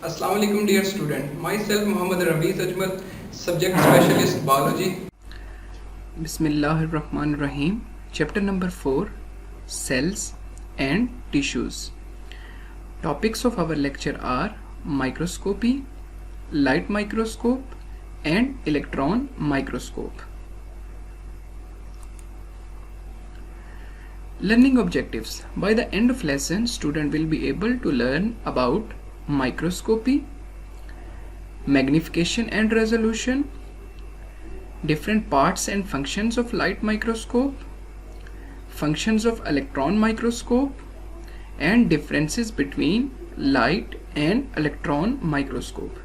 Assalamu alaikum dear student. Myself Muhammad Raveez Ajmal, subject specialist biology. Bismillahirrahmanirrahim. Chapter number 4, Cells and Tissues. Topics of our lecture are microscopy, light microscope and electron microscope. Learning objectives. By the end of lesson, student will be able to learn about microscopy, magnification and resolution, different parts and functions of light microscope, functions of electron microscope, and differences between light and electron microscope.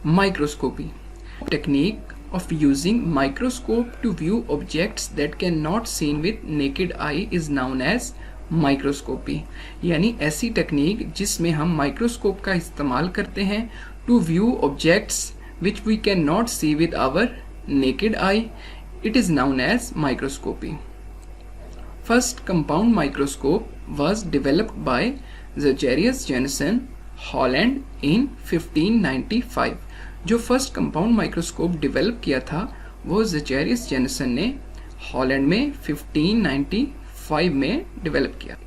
Microscopy, technique of using microscope to view objects that cannot seen with naked eye is known as microscopy. यानी ऐसी technique जिसमें हम microscope का इस्तेमाल करते हैं to view objects which we cannot see with our naked eye, it is known as microscopy. First compound microscope was developed by Zacharias Janssen, Holland in 1595. जो first compound microscope develop किया था वो ज़ेचारियस Jensen ने Holland में 1595 में develop किया.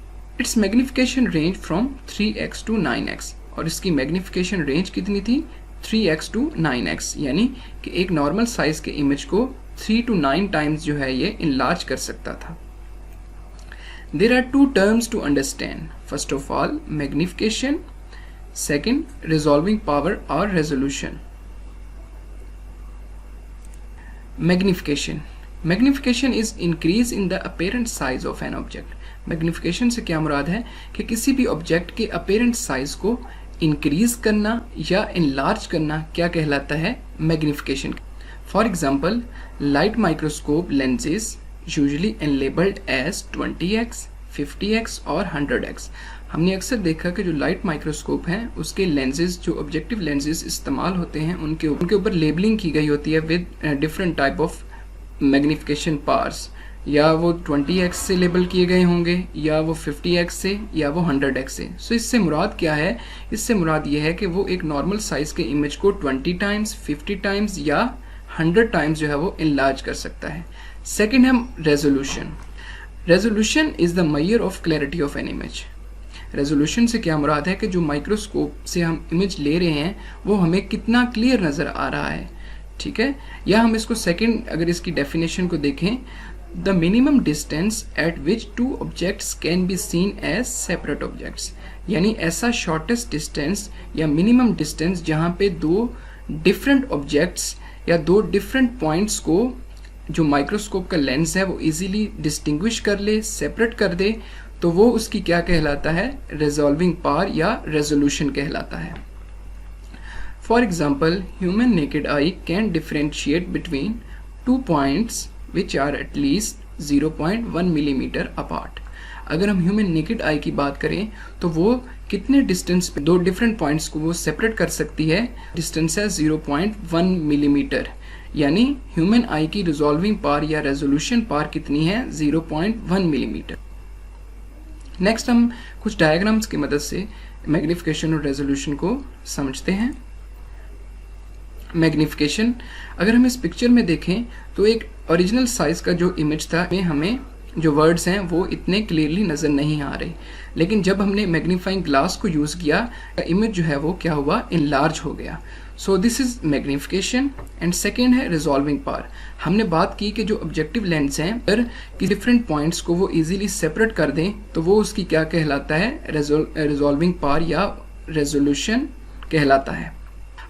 It's magnification range from 3x to 9x और इसकी मैग्निफिकेशन रेंज कितनी थी 3x to 9x, यानी कि एक नॉर्मल साइज के इमेज को 3 to 9 टाइम्स जो है ये इनलार्ज कर सकता था. There are two terms to understand. First of all magnification, second resolving power और resolution. Magnification is increase in the apparent size of an object. Magnification से क्या मुराद है कि किसी भी ऑब्जेक्ट के अपेरेंट साइज को इंक्रीज करना या इनलार्ज करना क्या कहलाता है magnification. For example light microscope lenses usually labelled as 20x, 50x और 100x. हमने अक्सर देखा कि जो लाइट माइक्रोस्कोप हैं उसके लेंसेज जो ऑब्जेक्टिव लेंसेज इस्तेमाल होते हैं उनके ऊपर लेबलिंग की गई होती है with different type of magnification powers. या वो 20x से लेबल किए गए होंगे या वो 50x से या वो 100x से. सो इससे मुराद क्या है? इससे मुराद ये है कि वो एक नॉर्मल साइज के इमेज को 20 टाइम्स, 50 टाइम्स या 100 टाइम्स जो है वो इनलार्ज कर सकता है. सेकेंड है resolution. Resolution is the measure of clarity of an image. Resolution से क्या मुराद है कि जो माइक्रोस्कोप से हम इमेज ले रहे हैं वो हमें कितना क्लियर नज़र आ रहा है. ठीक है, या हम इसको सेकंड अगर इसकी डेफिनेशन को देखें, the minimum distance at which two objects can be seen as separate objects. यानी ऐसा शॉर्टेस्ट डिस्टेंस या मिनिमम डिस्टेंस जहाँ पे दो डिफरेंट ऑब्जेक्ट्स या दो डिफरेंट पॉइंट्स को जो माइक्रोस्कोप का लेंस है वो इजीली डिस्टिंग्विश कर ले, सेपरेट कर दे, तो वो उसकी क्या कहलाता है? रिजॉल्विंग पावर या रेजोल्यूशन कहलाता है. For example human naked eye can differentiate between 2 points which are at least 0.1 millimetre apart. अगर हम ह्यूमन नेकेड आई की बात करें तो वो कितने डिस्टेंस पे दो डिफरेंट पॉइंट्स को वो सेपरेट कर सकती है? डिस्टेंस है 0.1 मिलीमीटर. यानी ह्यूमन आई की रिजॉल्विंग पावर या रेजोल्यूशन पावर कितनी है? 0.1 मिलीमीटर. नेक्स्ट हम कुछ डायग्राम्स की मदद से मैग्निफिकेशन और रेजोल्यूशन को समझते हैं. मैग्निफिकेशन, अगर हम इस पिक्चर में देखें तो एक ओरिजिनल साइज का जो इमेज था में हमें जो वर्ड्स हैं वो इतने क्लियरली नज़र नहीं आ रहे, लेकिन जब हमने मैग्नीफाइंग ग्लास को यूज़ किया इमेज जो है वो क्या हुआ? इनलार्ज हो गया. So this is magnification. And second है रिजॉल्विंग पावर. हमने बात की कि जो ऑब्जेक्टिव लेंस हैं अगर कि डिफरेंट पॉइंट्स को वो इजीली सेपरेट कर दें तो वो उसकी क्या कहलाता है? रिजॉल्विंग पावर या रेजोल्यूशन कहलाता है.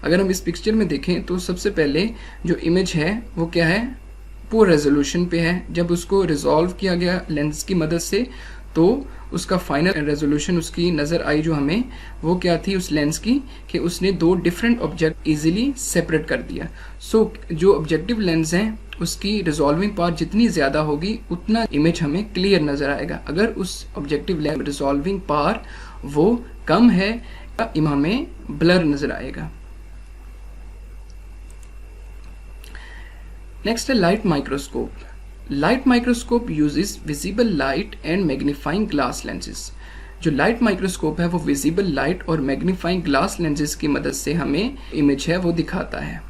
अगर हम इस पिक्चर में देखें तो सबसे पहले जो इमेज है वो क्या है? पुअर रेजोल्यूशन पे है. जब उसको रिजॉल्व किया गया लेंस की मदद से तो उसका फाइनल रेजोल्यूशन उसकी नज़र आई जो हमें वो क्या थी उस लेंस की कि उसने दो डिफरेंट ऑब्जेक्ट इजीली सेपरेट कर दिया. सो जो ऑब्जेक्टिव लेंस हैं उसकी रिजॉल्विंग पावर जितनी ज़्यादा होगी उतना इमेज हमें क्लियर नज़र आएगा. अगर उस ऑब्जेक्टिव लेंस रिजॉल्विंग पावर वो कम है हमें ब्लर नज़र आएगा. नेक्स्ट है light microscope. Light microscope uses visible light and magnifying glass lenses. जो लाइट माइक्रोस्कोप है वो विजिबल लाइट और मैग्नीफाइंग ग्लास लेंसेज की मदद से हमें इमेज है वो दिखाता है।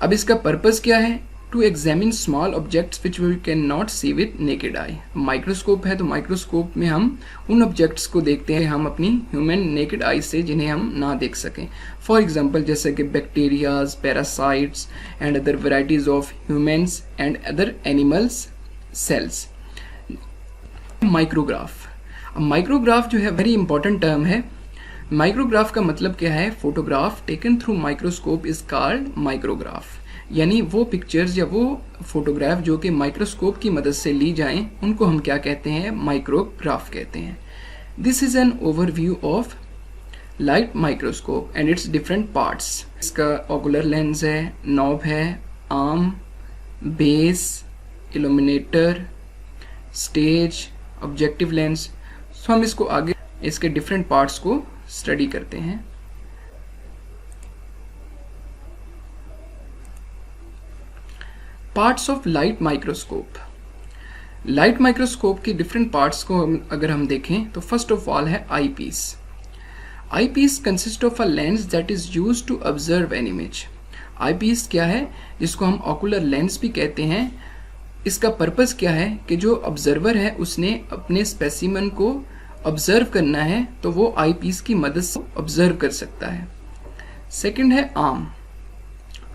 अब इसका पर्पस क्या है? To examine small objects which we can not see with naked eye. Microscope है तो माइक्रोस्कोप में हम उन ऑब्जेक्ट्स को देखते हैं हम अपनी ह्यूमन नेकेड आई से जिन्हें हम ना देख सकें। फॉर एग्जांपल जैसे कि bacterias, parasites and other varieties of humans and other animals cells. Micrograph. Micrograph जो है वेरी इंपॉर्टेंट टर्म है। माइक्रोग्राफ का मतलब क्या है? Photograph taken through microscope is called micrograph. यानी वो पिक्चर्स या वो फोटोग्राफ जो कि माइक्रोस्कोप की मदद से ली जाएं उनको हम क्या कहते हैं? माइक्रोग्राफ कहते हैं। This is an overview of light microscope and its different parts. इसका ओकुलर लेंस है, नॉब है, arm, base, illuminator, stage, objective lens. So हम इसको आगे इसके डिफरेंट पार्ट्स को स्टडी करते हैं। Parts of light microscope. Light microscope के डिफरेंट पार्ट्स को अगर हम देखें तो फर्स्ट ऑफ ऑल है eyepiece. Eyepiece consist of a lens that is used to observe an image. Eyepiece क्या है? जिसको हम ऑकुलर लेंस भी कहते हैं। इसका पर्पस क्या है कि जो ऑब्जर्वर है उसने अपने स्पेसिमन को ऑब्जर्व करना है तो वो आई पीस की मदद से ऑब्जर्व कर सकता है। सेकंड है arm.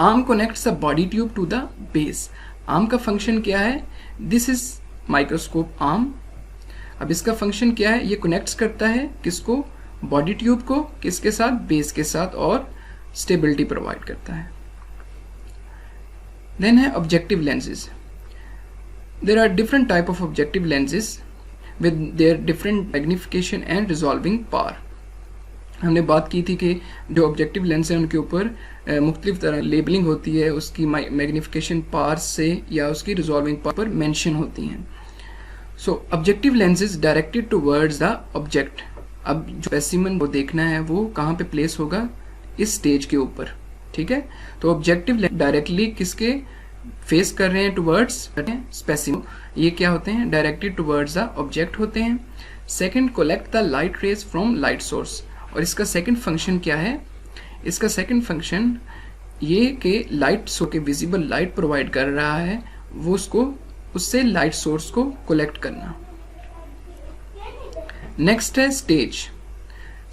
Arm connects the body tube to the base. Arm का फंक्शन क्या है? This is microscope arm. अब इसका फंक्शन क्या है? ये कनेक्ट्स करता है किसको? बॉडी ट्यूब को किसके साथ? बेस के साथ, और स्टेबिलिटी प्रोवाइड करता है। देन है objective lenses. There are different type of objective lenses with their different magnification and resolving power. हमने बात की थी कि जो ऑब्जेक्टिव लेंस है उनके ऊपर मुख्तलिफ तरह लेबलिंग होती है, उसकी मैग्निफिकेशन पावर से या उसकी रिजॉल्विंग पावर पर मेंशन होती हैं। सो objective lenses directed towards the object. अब जो स्पेसिमन को देखना है वो कहाँ पे प्लेस होगा? इस स्टेज के ऊपर, ठीक है। तो ऑब्जेक्टिव लेंस डायरेक्टली किसके फेस कर रहे हैं? Towards specimen. ये क्या होते हैं? डायरेक्टेड टुवर्ड्स द ऑब्जेक्ट होते हैं। Second, collect the light rays from light source. और इसका सेकंड फंक्शन क्या है? इसका सेकंड फंक्शन ये कि लाइट सो के विजिबल लाइट प्रोवाइड कर रहा है वो उससे लाइट सोर्स को कलेक्ट करना। नेक्स्ट है stage.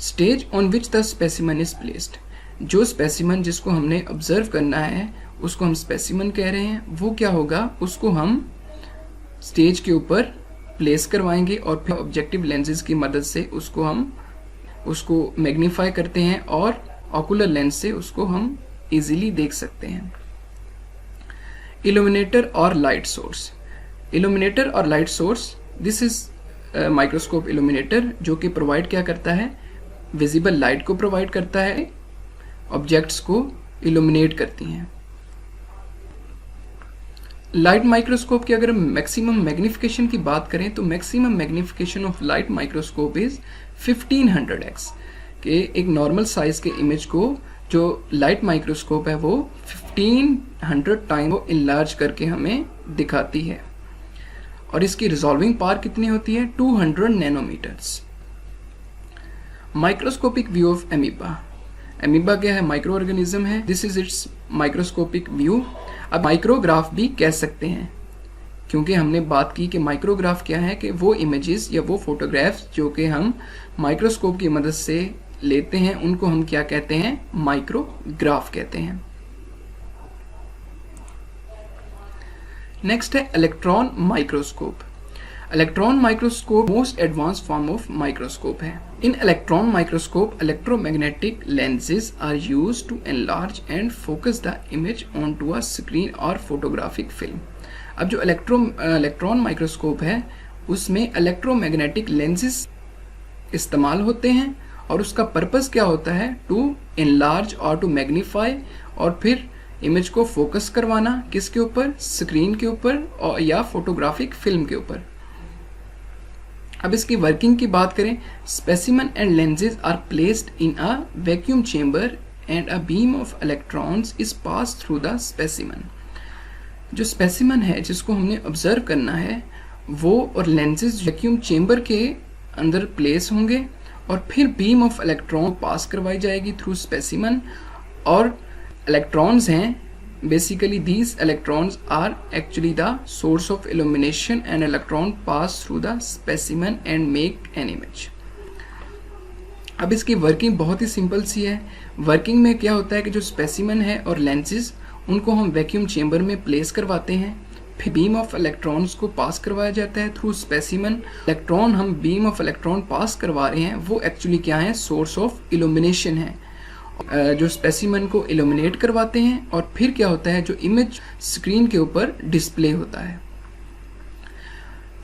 Stage on which the specimen is placed. जो स्पेसिमन जिसको हमने ऑब्जर्व करना है उसको हम स्पेसिमन कह रहे हैं। वो क्या होगा? उसको हम स्टेज के ऊपर प्लेस करवाएंगे और फिर ऑब्जेक्टिव लेंसेज की मदद से उसको मैग्नीफाई करते हैं और ऑकुलर लेंस से उसको हम इजीली देख सकते हैं। इल्यूमिनेटर और लाइट सोर्स। इल्यूमिनेटर और light source, this is microscope illuminator जो कि प्रोवाइड क्या करता है? विजिबल लाइट को प्रोवाइड करता है, ऑब्जेक्ट्स को इल्यूमिनेट करती हैं। लाइट माइक्रोस्कोप की अगर मैक्सिमम मैग्निफिकेशन की बात करें तो maximum magnification of light microscope is 1500x। कि एक नॉर्मल साइज के इमेज को जो लाइट माइक्रोस्कोप है वो 1500 टाइम वो इनलार्ज करके हमें दिखाती है। और इसकी रिजॉल्विंग पावर कितनी होती है? 200 nanometres. Microscopic view of amoeba. Amoeba क्या है? माइक्रो ऑर्गेनिज्म है। This is its microscopic view. अब माइक्रोग्राफ भी कह सकते हैं क्योंकि हमने बात की कि माइक्रोग्राफ क्या है कि वो इमेजेस या वो फोटोग्राफ्स जो कि हम माइक्रोस्कोप की मदद से लेते हैं उनको हम क्या कहते हैं? माइक्रोग्राफ कहते हैं। नेक्स्ट है electron microscope. Electron microscope most advance form of microscope है। In electron microscope electromagnetic lenses are used to enlarge and focus the image on to a screen और फोटोग्राफिक फिल्म। अब जो इलेक्ट्रॉन माइक्रोस्कोप है उसमें electromagnetic lenses इस्तेमाल होते हैं और उसका पर्पस क्या होता है? टू एनलार्ज और टू मैग्नीफाई और फिर इमेज को फोकस करवाना किसके ऊपर? स्क्रीन के ऊपर या फोटोग्राफिक फिल्म के ऊपर। अब इसकी वर्किंग की बात करें, specimen and lenses are placed in a vacuum chamber and a beam of electrons is pass through the specimen. जो स्पेसिमन है जिसको हमने ऑब्जर्व करना है वो और लेंसेज वैक्यूम चेंबर के अंदर प्लेस होंगे और फिर बीम ऑफ इलेक्ट्रॉन पास करवाई जाएगी थ्रू स्पेसिमन। और इलेक्ट्रॉन्स हैं, basically these electrons are actually the source of illumination and electron pass through the specimen and make an image। अब इसकी वर्किंग बहुत ही सिंपल सी है। वर्किंग में क्या होता है कि जो स्पेसिमन है और लेंसेज उनको हम वैक्यूम चेंबर में प्लेस करवाते हैं, फिर बीम ऑफ इलेक्ट्रॉन्स को पास करवाया जाता है थ्रू स्पेसिमन। इलेक्ट्रॉन हम बीम ऑफ इलेक्ट्रॉन पास करवा रहे हैं वो एक्चुअली क्या है, सोर्स ऑफ इल्यूमिनेशन है, जो स्पेसिमन को इल्यूमिनेट करवाते हैं और फिर क्या होता है, जो इमेज स्क्रीन के ऊपर डिस्प्ले होता है।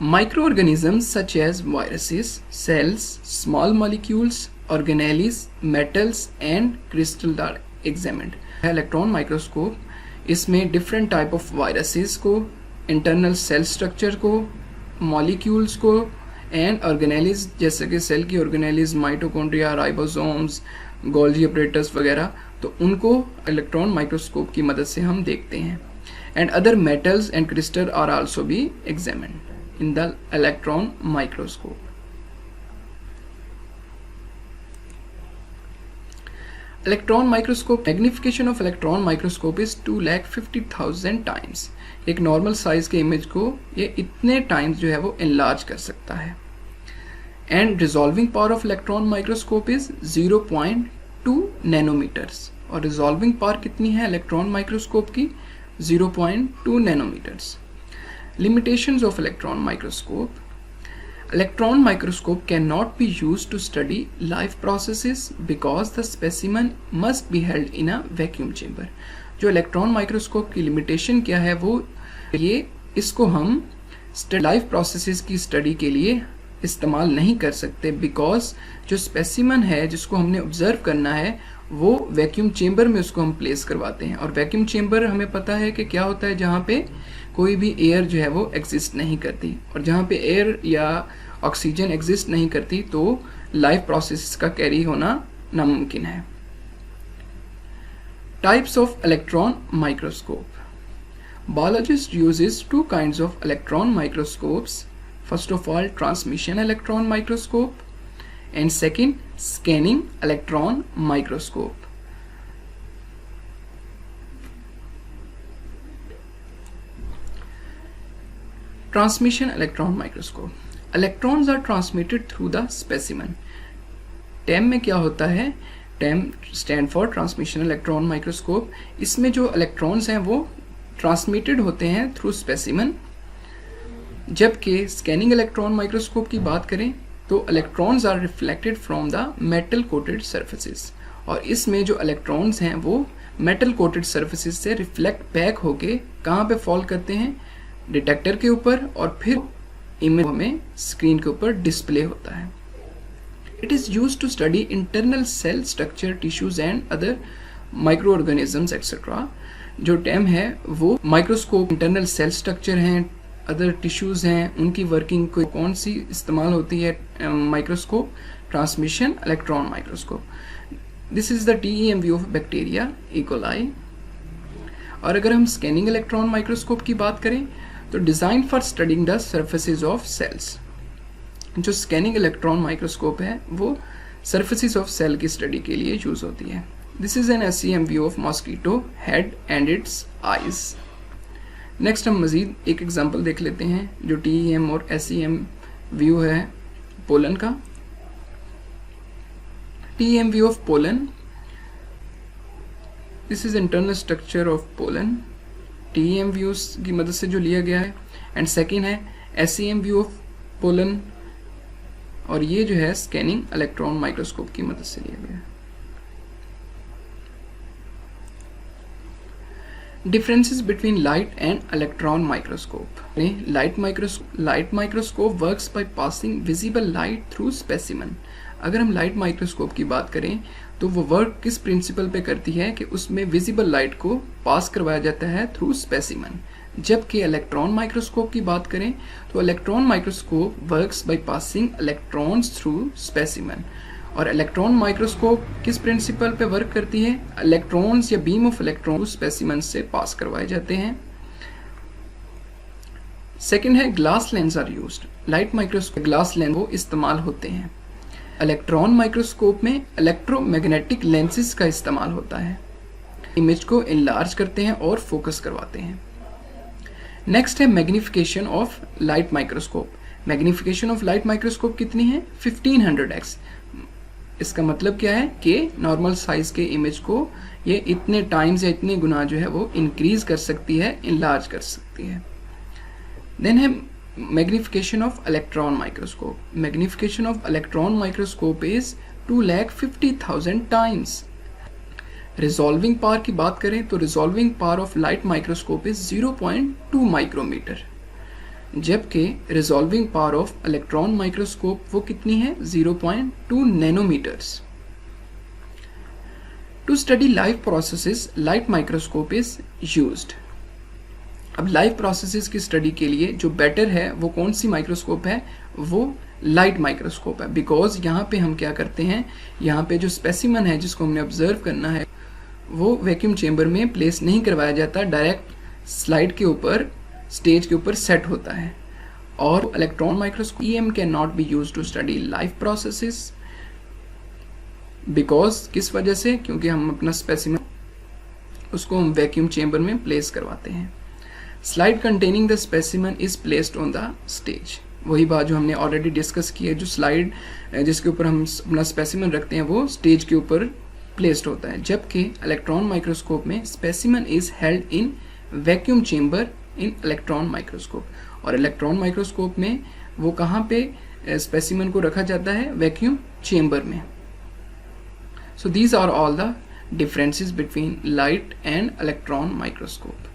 Micro organisms such as viruses, cells, small molecules, organelles, metals and crystal are examined. Electron microscope इसमें डिफरेंट टाइप ऑफ वायरसेस को, इंटरनल सेल स्ट्रक्चर को, मॉलिक्यूल्स को एंड ऑर्गेनेलिस जैसे कि सेल की organelles, mitochondria, ribosomes, Golgi operators वगैरह, तो उनको इलेक्ट्रॉन माइक्रोस्कोप की मदद से हम देखते हैं। And other metals and crystal are also be examined in the electron microscope. Electron microscope magnification of electron microscope is 2,50,000 times. एक नॉर्मल साइज के इमेज को ये इतने टाइम्स जो है वो एनलार्ज कर सकता है। And resolving power of electron microscope is 0.2 nanometres. और रिजॉल्विंग पावर कितनी है इलेक्ट्रॉन माइक्रोस्कोप की, 0.2 nanometres. Limitations of electron microscope, electron microscope cannot be used to study live processes because the specimen must be held in a vacuum chamber। जो electron microscope की limitation क्या है, वो ये इसको हम लाइव प्रोसेसेस की स्टडी के लिए इस्तेमाल नहीं कर सकते, बिकॉज जो स्पेसिमन है जिसको हमने ऑब्जर्व करना है वो वैक्यूम चेंबर में उसको हम प्लेस करवाते हैं। और वैक्यूम चेंबर हमें पता है कि क्या होता है, जहाँ पे कोई भी एयर जो है वो एग्जिस्ट नहीं करती, और जहाँ पे एयर या ऑक्सीजन एग्जिस्ट नहीं करती तो लाइव प्रोसेस का कैरी होना नामुमकिन है। Types of electron microscope, biologist uses 2 kinds of electron microscopes। First of all, transmission electron microscope and second, scanning electron microscope। Transmission electron microscope, electrons are transmitted through the specimen। TEM में क्या होता है, TEM stand for transmission electron microscope। इसमें जो electrons हैं वो transmitted होते हैं थ्रू स्पेसिमन। जबकि स्कैनिंग इलेक्ट्रॉन माइक्रोस्कोप की बात करें तो electrons are reflected from the metal coated surfaces, और इसमें जो इलेक्ट्रॉन्स हैं वो मेटल कोटेड सर्फेसिस से रिफ्लेक्ट बैक होके कहाँ पे फॉल करते हैं, डिटेक्टर के ऊपर, और फिर इमेज हमें स्क्रीन के ऊपर डिस्प्ले होता है। It is used to study internal cell structure, tissues and other micro organisms etcetera. जो टेम है वो माइक्रोस्कोप, इंटरनल सेल स्ट्रक्चर हैं, अदर टिश्यूज हैं, उनकी वर्किंग को कौन सी इस्तेमाल होती है microscope, transmission electron microscope. This is the TEM view of bacteria E coli. और अगर हम स्कैनिंग इलेक्ट्रॉन माइक्रोस्कोप की बात करें तो design for studying the surfaces of cells. जो स्कैनिंग इलेक्ट्रॉन माइक्रोस्कोप है वो सर्फेसिस ऑफ सेल की स्टडी के लिए यूज होती है। This is an SEM view of mosquito head and its eyes. Next हम मजीद एक एग्जांपल देख लेते हैं जो TEM और SEM व्यू है पोलन का। TEM view of pollen, this is internal structure of pollen, TEM views की मदद से जो लिया गया है। एंड सेकेंड है SEM व्यू ऑफ पोलन, और ये जो है स्कैनिंग इलेक्ट्रॉन माइक्रोस्कोप की मदद से लिया गया है। Differences between light and electron microscope। Light microscope works by passing visible light through specimen। अगर हम लाइट माइक्रोस्कोप की बात करें तो वो वर्क किस प्रिंसिपल पे करती है कि उसमें विजिबल लाइट को पास करवाया जाता है थ्रू स्पेसिमन। जबकि इलेक्ट्रॉन माइक्रोस्कोप की बात करें तो electron microscope works by passing electrons through specimen. और इलेक्ट्रॉन माइक्रोस्कोप किस प्रिंसिपल पे वर्क करती है, इलेक्ट्रॉन्स या बीम ऑफ इलेक्ट्रॉन स्पेसिमन से पास करवाए जाते हैं। सेकंड है glass lens are used, light microscope glass lens वो इस्तेमाल होते हैं। इलेक्ट्रॉन माइक्रोस्कोप में इलेक्ट्रोमैग्नेटिक लेंसेज का इस्तेमाल होता है, इमेज को इनलार्ज करते हैं और फोकस करवाते हैं। नेक्स्ट है magnification of light microscope. Magnification of light microscope कितनी है? 1500x। इसका मतलब क्या है कि नॉर्मल साइज के इमेज को ये इतने टाइम्स या इतने गुना जो है वो इंक्रीज कर सकती है, इनलार्ज कर सकती है। देन है magnification of electron microscope. Magnification of electron microscope is 2,50,000 times. Resolving power की बात करें तो resolving power of light microscope is 0.2 micrometer, जबकि resolving power of electron microscope वो कितनी है? 0.2 nanometers. To study live processes light microscope is used. अब live processes की स्टडी के लिए जो बेटर है वो कौन सी माइक्रोस्कोप है? वो लाइट माइक्रोस्कोप है, बिकॉज यहाँ पे हम क्या करते हैं, यहाँ पे जो स्पेसिमन है जिसको हमने ऑब्जर्व करना है वो वैक्यूम चेम्बर में प्लेस नहीं करवाया जाता, डायरेक्ट स्लाइड के ऊपर, स्टेज के ऊपर सेट होता है। और electron microscope EM can not be used to study live processes, because किस वजह से? क्योंकि हम अपना स्पेसिमन उसको हम वैक्यूम चेम्बर में प्लेस करवाते हैं। Slide containing the specimen is placed on the stage. वही बात जो हमने ऑलरेडी डिस्कस की है, जो स्लाइड जिसके ऊपर हम अपना स्पेसिमन रखते हैं वो स्टेज के ऊपर प्लेस्ड होता है, जबकि इलेक्ट्रॉन माइक्रोस्कोप में specimen is held in vacuum chamber in electron microscope. और इलेक्ट्रॉन माइक्रोस्कोप में वो कहाँ पे स्पेसिमन को रखा जाता है? वैक्यूम चेम्बर में। So these are all the differences between light and electron microscope.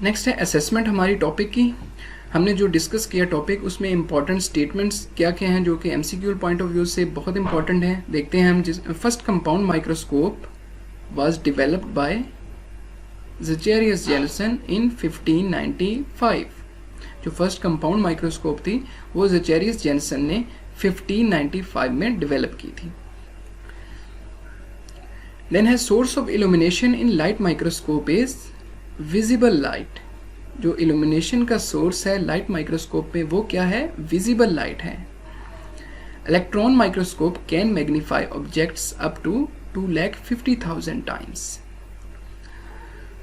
Next है असेसमेंट हमारी टॉपिक की। हमने जो डिस्कस किया टॉपिक उसमें इंपॉर्टेंट स्टेटमेंट्स क्या क्या हैं जो कि MCQ पॉइंट ऑफ व्यू से बहुत इंपॉर्टेंट हैं। देखते हैं हम। First compound microscope was developed by Zacharias Janssen in 1595। जो फर्स्ट कंपाउंड माइक्रोस्कोप थी वो ज़ेचेरियस जेनसन ने 1595 में डेवलप की थी। देन है source of illumination in light microscope is visible light. जो इल्यूमिनेशन का सोर्स है लाइट माइक्रोस्कोप में वो क्या है? विजिबल लाइट है। Electron microscope can magnify objects up to 2,50,000 times.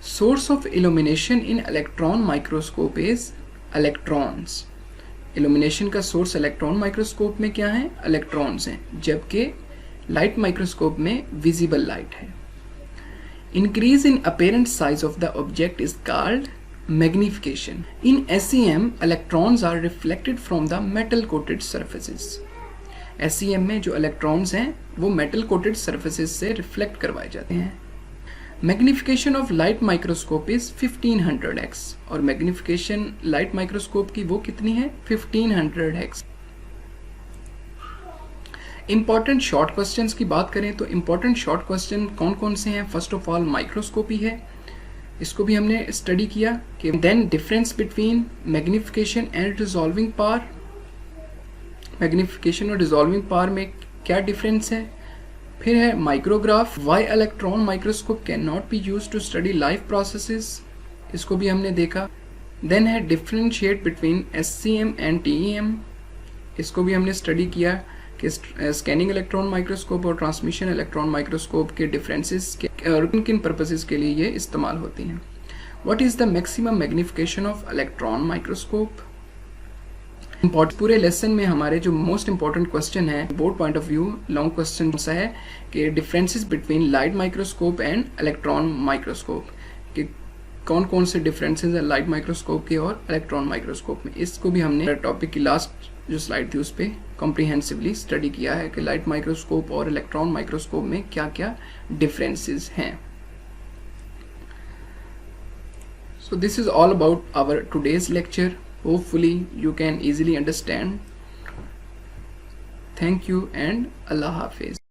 Source of illumination in electron microscope is electrons. Illumination का source electron microscope में क्या है? इलेक्ट्रॉन्स हैं, जबकि लाइट माइक्रोस्कोप में विजिबल लाइट है। Increase in apparent size of the object is called magnification. In SEM, electrons are reflected from the metal coated surfaces. SEM में जो electrons हैं वो metal coated surfaces से reflect करवाए जाते हैं। Magnification of light microscope is 1500x और magnification light microscope की वो कितनी है? 1500x। इंपॉर्टेंट शॉर्ट क्वेश्चंस की बात करें तो इंपॉर्टेंट शॉर्ट क्वेश्चन कौन कौन से हैं? फर्स्ट ऑफ ऑल माइक्रोस्कोपी है, इसको भी हमने स्टडी किया कि then difference between magnification and resolving power. Magnification और रिजॉल्विंग पावर में क्या डिफरेंस है? फिर है micrograph, why electron microscope can not be used to study live processes, इसको भी हमने देखा। देन है differentiate between SCM and TEM, इसको भी हमने स्टडी किया कि स्कैनिंग इलेक्ट्रॉन माइक्रोस्कोप और ट्रांसमिशन इलेक्ट्रॉन माइक्रोस्कोप के डिफरेंसेस और किन किन पर्पसेस के लिए ये इस्तेमाल होती हैं। What is the maximum magnification of electron microscope? पूरे लेसन में हमारे जो मोस्ट इंपॉर्टेंट क्वेश्चन है board point of view long question सा है कि differences between light microscope and electron microscope, कि कौन कौन से डिफरेंसेस है लाइट माइक्रोस्कोप के और इलेक्ट्रॉन माइक्रोस्कोप में। इसको भी हमने टॉपिक की लास्ट जो स्लाइड थी उस पर कॉम्प्रिहेंसिवली स्टडी किया है कि लाइट माइक्रोस्कोप और इलेक्ट्रॉन माइक्रोस्कोप में क्या क्या डिफरेंसेस हैं। So this is all about our today's lecture. Hopefully you can easily understand. Thank you and Allah Hafiz.